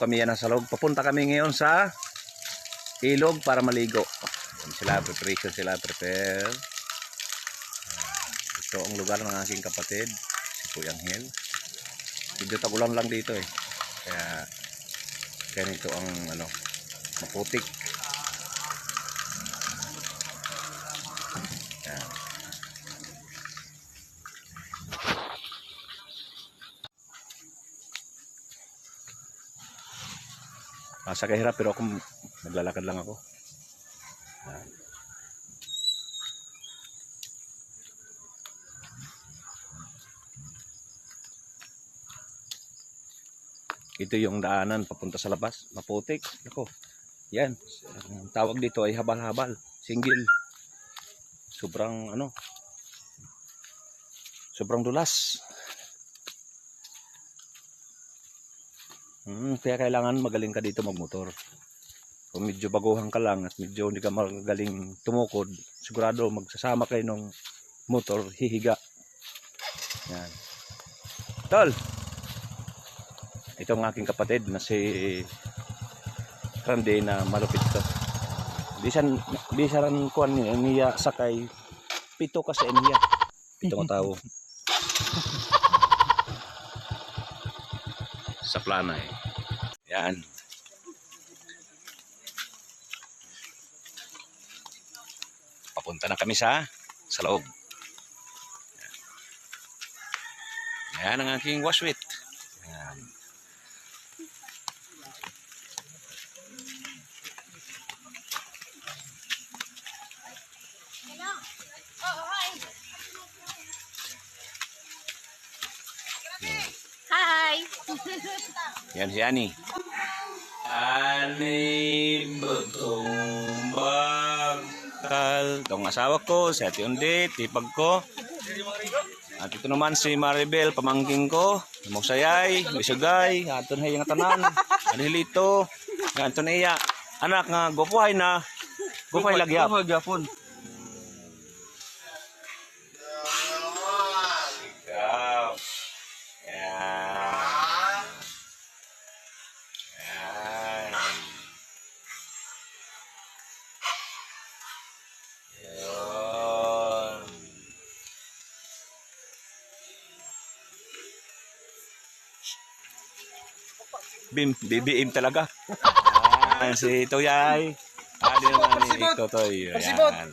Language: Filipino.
Kami yan sa loob. Papunta kami ngayon sa ilog para maligo. Sila prepare. Ito ang lugar ng aking kapatid, si Kuya Angel. Medyo tagulan lang dito eh. Kaya ganito ang maputik. Yan. Sa kahirap pero ako naglalakad lang ako. Yan. Ito yung daanan papunta sa labas, maputik. Ako. Yan. Ang tawag dito ay habal-habal, single. Sobrang sobrang dulas. Kaya kailangan magaling ka dito magmotor. Kung medyo baguhan ka lang at medyo hindi ka magaling tumukod, sigurado magsasama kayo ng motor, hihiga. Yan. Tol! Ito ang aking kapatid na si Randy na malupit to. Bisaran kuan niya sakay pito ka sa niya. Pito ka tao. Sa plana eh. Yan. Papunta na kami sa loob. Yan ang aking washwit. Yan. Hi! Yan si Ani. Ani Bagtumbakal. Ito ang asawa ko, si Ate Undi, tipag ko. At ito naman si Maribel, pamangking ko. Magsayay, bisugay, aton hay nga tanan. Anhilito, aton iya. Anak nga, gupuhay na. Gupuhay lagyap. Gupuhay gyapon. BBM talaga. Si Toyay. Naman ni Totoy. Ayan.